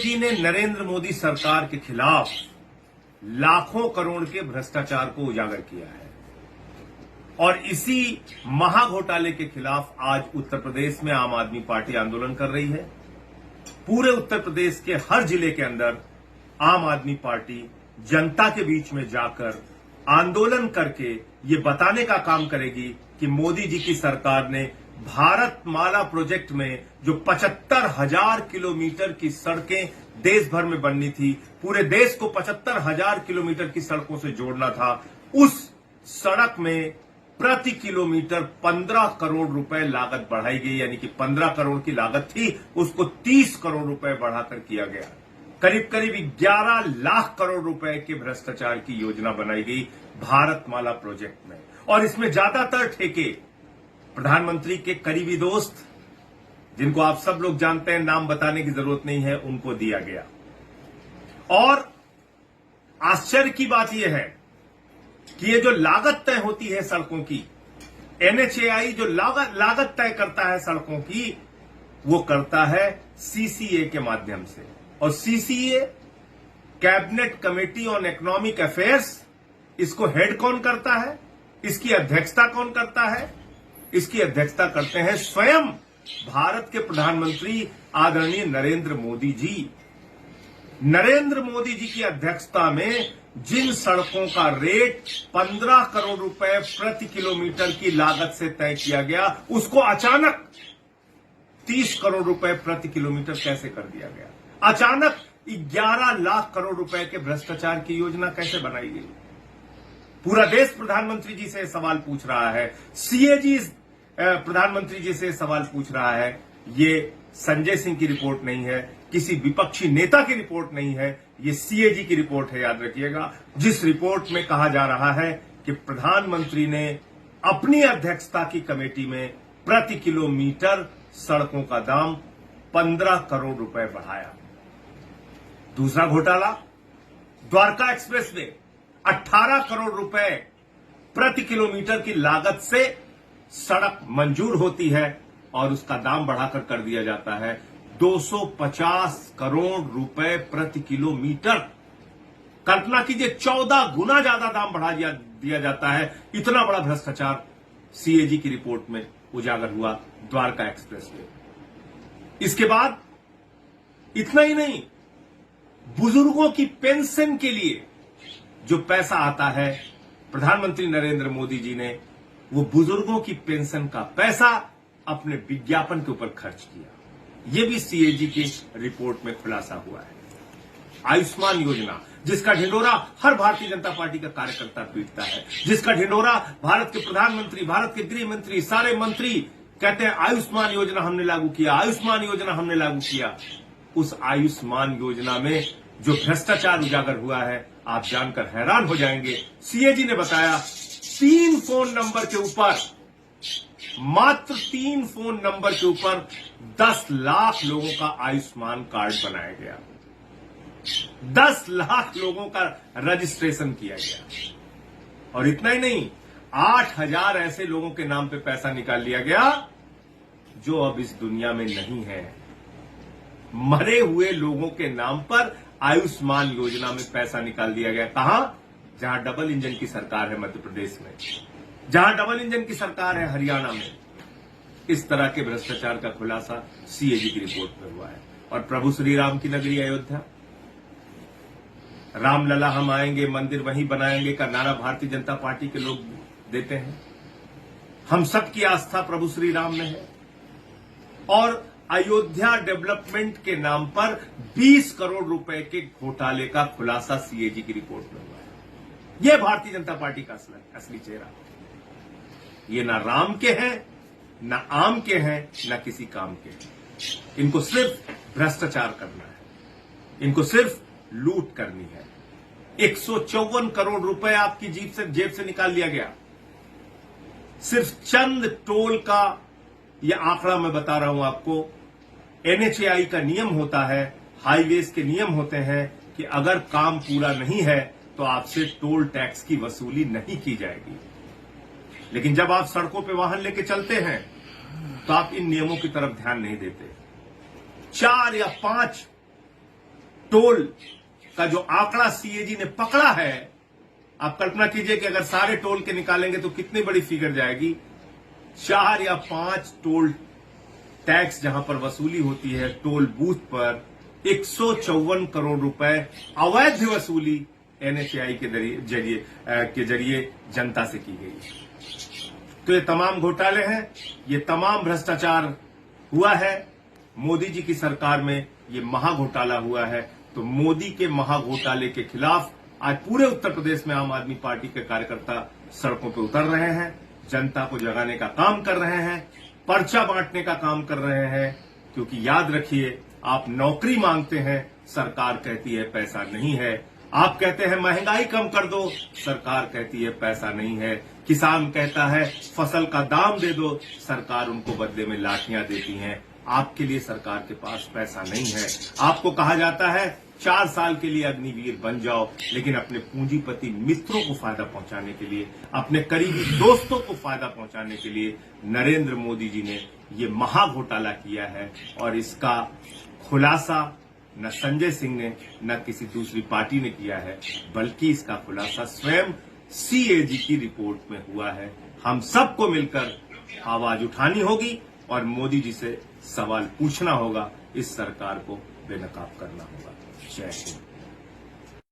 CAG ने नरेंद्र मोदी सरकार के खिलाफ लाखों करोड़ के भ्रष्टाचार को उजागर किया है और इसी महाघोटाले के खिलाफ आज उत्तर प्रदेश में आम आदमी पार्टी आंदोलन कर रही है। पूरे उत्तर प्रदेश के हर जिले के अंदर आम आदमी पार्टी जनता के बीच में जाकर आंदोलन करके ये बताने का काम करेगी कि मोदी जी की सरकार ने भारत माला प्रोजेक्ट में जो 75,000 किलोमीटर की सड़कें देश भर में बननी थी, पूरे देश को 75,000 किलोमीटर की सड़कों से जोड़ना था, उस सड़क में प्रति किलोमीटर 15 करोड़ रुपए लागत बढ़ाई गई। यानी कि 15 करोड़ की लागत थी, उसको 30 करोड़ रुपए बढ़ाकर किया गया। करीब करीब 11 लाख करोड़ रुपए के भ्रष्टाचार की योजना बनाई गई भारत माला प्रोजेक्ट में, और इसमें ज्यादातर ठेके प्रधानमंत्री के करीबी दोस्त, जिनको आप सब लोग जानते हैं, नाम बताने की जरूरत नहीं है, उनको दिया गया। और आश्चर्य की बात यह है कि ये जो लागत तय होती है सड़कों की, एनएचएआई जो लागत तय करता है सड़कों की, वो करता है सीसीए के माध्यम से। और CCA, cabinet committee on economic affairs, इसको हेड कौन करता है, इसकी अध्यक्षता कौन करता है? इसकी अध्यक्षता करते हैं स्वयं भारत के प्रधानमंत्री आदरणीय नरेंद्र मोदी जी। नरेंद्र मोदी जी की अध्यक्षता में जिन सड़कों का रेट 15 करोड़ रुपए प्रति किलोमीटर की लागत से तय किया गया, उसको अचानक 30 करोड़ रुपए प्रति किलोमीटर कैसे कर दिया गया? अचानक 11 लाख करोड़ रुपए के भ्रष्टाचार की योजना कैसे बनाई गई? पूरा देश प्रधानमंत्री जी से सवाल पूछ रहा है, सीएजी प्रधानमंत्री जी से सवाल पूछ रहा है। ये संजय सिंह की रिपोर्ट नहीं है, किसी विपक्षी नेता की रिपोर्ट नहीं है, ये सीएजी की रिपोर्ट है, याद रखिएगा, जिस रिपोर्ट में कहा जा रहा है कि प्रधानमंत्री ने अपनी अध्यक्षता की कमेटी में प्रति किलोमीटर सड़कों का दाम 15 करोड़ रुपए बढ़ाया। दूसरा घोटाला, द्वारका एक्सप्रेस वे 18 करोड़ रुपए प्रति किलोमीटर की लागत से सड़क मंजूर होती है और उसका दाम बढ़ाकर कर दिया जाता है 250 करोड़ रुपए प्रति किलोमीटर। कल्पना कीजिए, 14 गुना ज्यादा दाम बढ़ा दिया जाता है। इतना बड़ा भ्रष्टाचार सीएजी की रिपोर्ट में उजागर हुआ द्वारका एक्सप्रेस वे। इसके बाद इतना ही नहीं, बुजुर्गों की पेंशन के लिए जो पैसा आता है, प्रधानमंत्री नरेंद्र मोदी जी ने वो बुजुर्गों की पेंशन का पैसा अपने विज्ञापन के ऊपर खर्च किया। ये भी सीएजी की रिपोर्ट में खुलासा हुआ है। आयुष्मान योजना, जिसका ढिंढोरा हर भारतीय जनता पार्टी का कार्यकर्ता पीटता है, जिसका ढिंढोरा भारत के प्रधानमंत्री, भारत के गृह मंत्री, सारे मंत्री कहते हैं आयुष्मान योजना हमने लागू किया, आयुष्मान योजना हमने लागू किया। उस आयुष्मान योजना में जो भ्रष्टाचार उजागर हुआ है, आप जानकर हैरान हो जाएंगे। सीएजी ने बताया 3 फोन नंबर के ऊपर, मात्र 3 फोन नंबर के ऊपर 10 लाख लोगों का आयुष्मान कार्ड बनाया गया, 10 लाख लोगों का रजिस्ट्रेशन किया गया। और इतना ही नहीं, 8,000 ऐसे लोगों के नाम पे पैसा निकाल लिया गया जो अब इस दुनिया में नहीं है। मरे हुए लोगों के नाम पर आयुष्मान योजना में पैसा निकाल दिया गया। कहां? जहां डबल इंजन की सरकार है मध्य प्रदेश में, जहां डबल इंजन की सरकार है हरियाणा में। इस तरह के भ्रष्टाचार का खुलासा सीएजी की रिपोर्ट में हुआ है। और प्रभु श्री राम की नगरी अयोध्या, रामलला हम आएंगे, मंदिर वहीं बनाएंगे का नारा भारतीय जनता पार्टी के लोग देते हैं। हम सबकी आस्था प्रभु श्री राम में है। और अयोध्या डेवलपमेंट के नाम पर 20 करोड़ रुपए के घोटाले का खुलासा सीएजी की रिपोर्ट में हुआ है। यह भारतीय जनता पार्टी का असली चेहरा। ये ना राम के हैं, ना आम के हैं, ना किसी काम के हैं। इनको सिर्फ भ्रष्टाचार करना है, इनको सिर्फ लूट करनी है। 154 करोड़ रुपए आपकी जेब से निकाल लिया गया। सिर्फ चंद टोल का यह आंकड़ा मैं बता रहा हूं आपको। एनएचएआई का नियम होता है, हाईवेज के नियम होते हैं कि अगर काम पूरा नहीं है तो आपसे टोल टैक्स की वसूली नहीं की जाएगी। लेकिन जब आप सड़कों पे वाहन लेके चलते हैं तो आप इन नियमों की तरफ ध्यान नहीं देते। 4 या 5 टोल का जो आंकड़ा सीएजी ने पकड़ा है, आप कल्पना कीजिए कि अगर सारे टोल के निकालेंगे तो कितनी बड़ी फिगर जाएगी। 4 या 5 टोल टैक्स जहां पर वसूली होती है टोल बूथ पर 154 करोड़ रुपए अवैध वसूली एनएचएआई के जरिए जनता से की गई। तो ये तमाम घोटाले हैं, ये तमाम भ्रष्टाचार हुआ है। मोदी जी की सरकार में ये महाघोटाला हुआ है। तो मोदी के महाघोटाले के खिलाफ आज पूरे उत्तर प्रदेश में आम आदमी पार्टी के कार्यकर्ता सड़कों पर उतर रहे हैं, जनता को जगाने का काम कर रहे हैं, पर्चा बांटने का काम कर रहे हैं। क्योंकि याद रखिए, आप नौकरी मांगते हैं, सरकार कहती है पैसा नहीं है। आप कहते हैं महंगाई कम कर दो, सरकार कहती है पैसा नहीं है। किसान कहता है फसल का दाम दे दो, सरकार उनको बदले में लाठियां देती है। आपके लिए सरकार के पास पैसा नहीं है। आपको कहा जाता है 4 साल के लिए अग्निवीर बन जाओ, लेकिन अपने पूंजीपति मित्रों को फायदा पहुंचाने के लिए, अपने करीबी दोस्तों को फायदा पहुंचाने के लिए नरेंद्र मोदी जी ने ये महाघोटाला किया है। और इसका खुलासा न संजय सिंह ने न किसी दूसरी पार्टी ने किया है, बल्कि इसका खुलासा स्वयं सीएजी की रिपोर्ट में हुआ है। हम सबको मिलकर आवाज उठानी होगी और मोदी जी से सवाल पूछना होगा, इस सरकार को बेनकाब करना होगा। जय हिंद।